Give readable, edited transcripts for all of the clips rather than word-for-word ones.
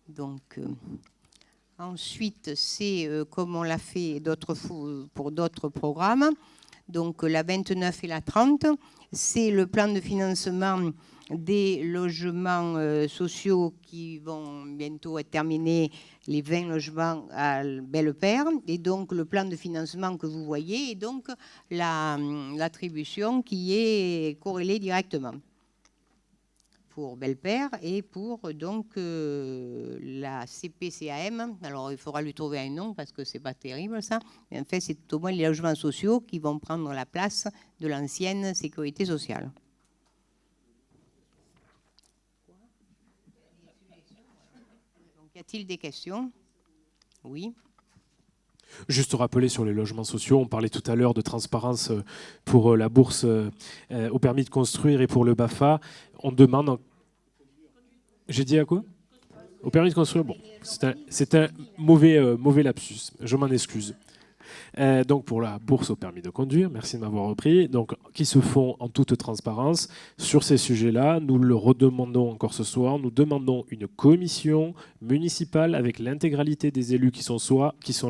Donc, ensuite, c'est comme on l'a fait pour d'autres programmes. Donc, la 29 et la 30, c'est le plan de financement des logements sociaux qui vont bientôt être terminés, les 20 logements à Belle-Père. Et donc, le plan de financement que vous voyez et donc l'attribution qui est corrélée directement pour Belle-Père et pour donc la CPCAM. Alors, il faudra lui trouver un nom parce que c'est pas terrible ça. Mais en fait, c'est au moins les logements sociaux qui vont prendre la place de l'ancienne sécurité sociale. Donc, y a-t-il des questions? Oui. Juste rappeler sur les logements sociaux, on parlait tout à l'heure de transparence pour la bourse au permis de construire et pour le BAFA. On demande... J'ai dit à quoi? Au permis de construire. Bon, c'est un mauvais lapsus, je m'en excuse. Donc pour la bourse au permis de conduire, merci de m'avoir repris, donc, qui se font en toute transparence. Sur ces sujets-là, nous le redemandons encore ce soir, nous demandons une commission municipale avec l'intégralité des élus qui sont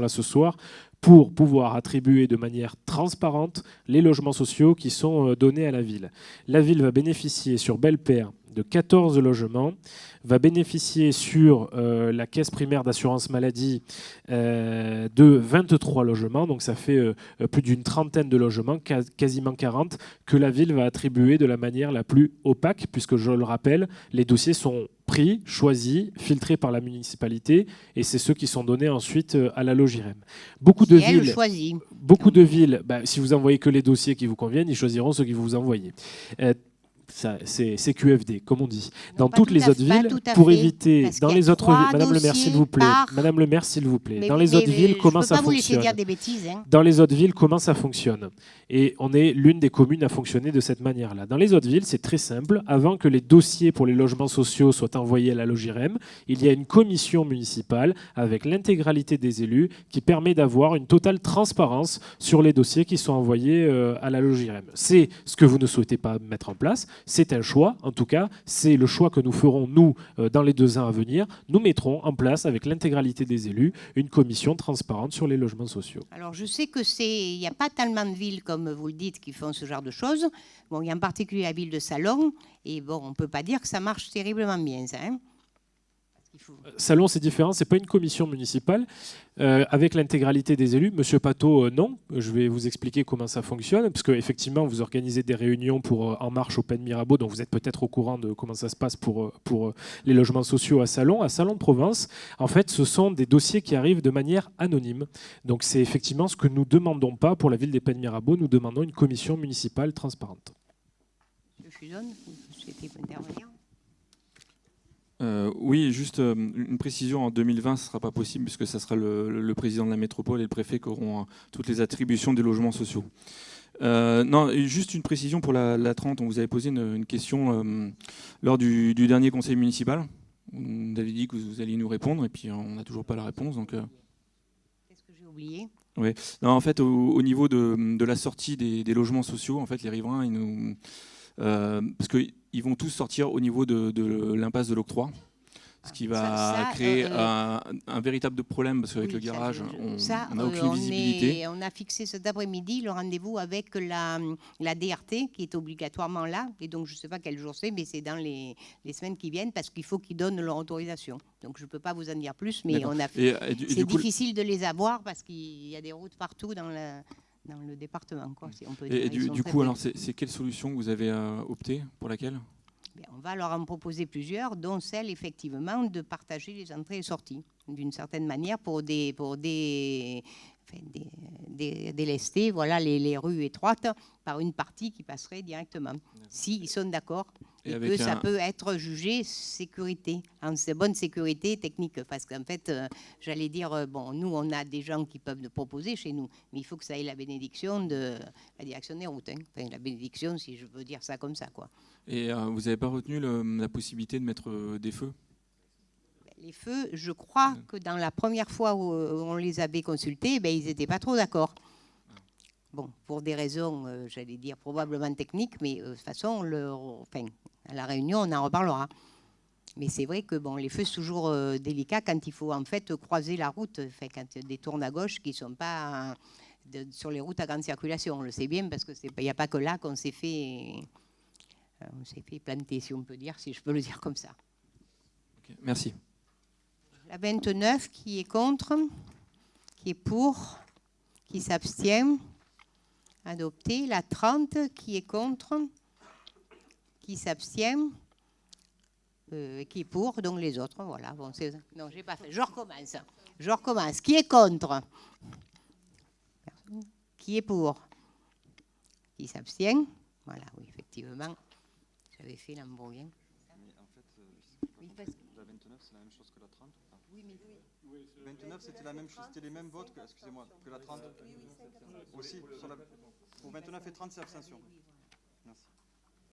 là ce soir pour pouvoir attribuer de manière transparente les logements sociaux qui sont donnés à la ville. La ville va bénéficier sur Belle-Père de 14 logements, va bénéficier sur la caisse primaire d'assurance maladie de 23 logements, donc ça fait plus d'une trentaine de logements, quasiment 40, que la ville va attribuer de la manière la plus opaque, puisque je le rappelle, les dossiers sont pris, choisis, filtrés par la municipalité, et c'est ceux qui sont donnés ensuite à la Logirem. Beaucoup de villes, si vous envoyez que les dossiers qui vous conviennent, ils choisiront ceux que vous envoyez. C'est QFD, comme on dit. Dans toutes les autres villes, pour éviter... Dans les autres villes, Madame le maire, s'il vous plaît. Madame le maire, s'il vous plaît. Dans les autres villes, comment ça fonctionne? Dans les autres villes, comment ça fonctionne? Et on est l'une des communes à fonctionner de cette manière-là. Dans les autres villes, c'est très simple. Avant que les dossiers pour les logements sociaux soient envoyés à la Logirem, il y a une commission municipale avec l'intégralité des élus qui permet d'avoir une totale transparence sur les dossiers qui sont envoyés à la Logirem. C'est ce que vous ne souhaitez pas mettre en place. C'est un choix, en tout cas, c'est le choix que nous ferons, nous, dans les 2 ans à venir. Nous mettrons en place, avec l'intégralité des élus, une commission transparente sur les logements sociaux. Alors, je sais il n'y a pas tellement de villes, comme vous le dites, qui font ce genre de choses. Bon, il y a en particulier la ville de Salon, et bon, on ne peut pas dire que ça marche terriblement bien, ça, hein. Salon, c'est différent, ce n'est pas une commission municipale avec l'intégralité des élus. Monsieur Pateau, non. Je vais vous expliquer comment ça fonctionne, parce qu'effectivement, vous organisez des réunions pour En Marche au Pen Mirabeau, donc vous êtes peut-être au courant de comment ça se passe pour les logements sociaux à Salon. À Salon de Provence, en fait, ce sont des dossiers qui arrivent de manière anonyme. Donc c'est effectivement ce que nous ne demandons pas pour la ville des Pen Mirabeau, nous demandons une commission municipale transparente. Monsieur Fuson, vous souhaitez intervenir ? Oui, juste une précision, en 2020, ce ne sera pas possible puisque ce sera le président de la métropole et le préfet qui auront toutes les attributions des logements sociaux. Non, juste une précision pour la 30. On vous avait posé une question lors du dernier conseil municipal. Vous avez dit que vous alliez nous répondre et puis on n'a toujours pas la réponse. Qu'est-ce que j'ai oublié ? Oui. Non, en fait, au niveau de la sortie des logements sociaux, en fait, les riverains, parce qu'ils vont tous sortir au niveau de l'impasse de l'octroi, ce qui va créer un véritable problème, parce qu'avec le garage, on n'a aucune visibilité. On a fixé cet après-midi le rendez-vous avec la DRT, qui est obligatoirement là, et donc je ne sais pas quel jour c'est, mais c'est dans les semaines qui viennent, parce qu'il faut qu'ils donnent leur autorisation. Donc je ne peux pas vous en dire plus, mais c'est difficile de les avoir, parce qu'il y a des routes partout dans le département, quoi, si on peut dire. Et du coup, alors, c'est quelle solution que vous avez opté pour laquelle ? On va leur en proposer plusieurs, dont celle, effectivement, de partager les entrées et sorties, d'une certaine manière, pour délester voilà, les rues étroites par une partie qui passerait directement, s'ils sont d'accord. Et que ça peut être jugé sécurité, en bonne sécurité technique. Parce qu'en fait, j'allais dire, bon, nous, on a des gens qui peuvent nous proposer chez nous, mais il faut que ça ait la bénédiction de la direction des routes. Hein. Enfin, la bénédiction, si je veux dire ça comme ça, quoi. Et vous n'avez pas retenu la possibilité de mettre des feux ? Les feux, je crois que dans la première fois où on les avait consultés, ils n'étaient pas trop d'accord. Bon, pour des raisons, j'allais dire, probablement techniques, mais de toute façon, à la réunion, on en reparlera. Mais c'est vrai que bon, les feux, c'est toujours délicat quand il faut en fait croiser la route, enfin, quand il y a des tournes à gauche qui ne sont pas sur les routes à grande circulation. On le sait bien parce qu'il n'y a pas que là qu'on s'est fait planter, si on peut dire, si je peux le dire comme ça. Okay, merci. La 29, qui est contre, qui est pour, qui s'abstient, adopté. La 30, qui est contre, qui s'abstient, qui est pour, donc les autres, voilà. Bon, non, j'ai pas fait. Je recommence. Qui est contre? Qui est pour? Qui s'abstient? Voilà, oui, effectivement. J'avais fait l'embrouille. Mais en fait, la 29, c'est la même chose que la 30 ou pas? Oui, mais oui. 29, c'était la même chose, c'était les mêmes votes, excusez-moi, que la 30. Aussi, pour 29 et 30, c'est abstention. Merci.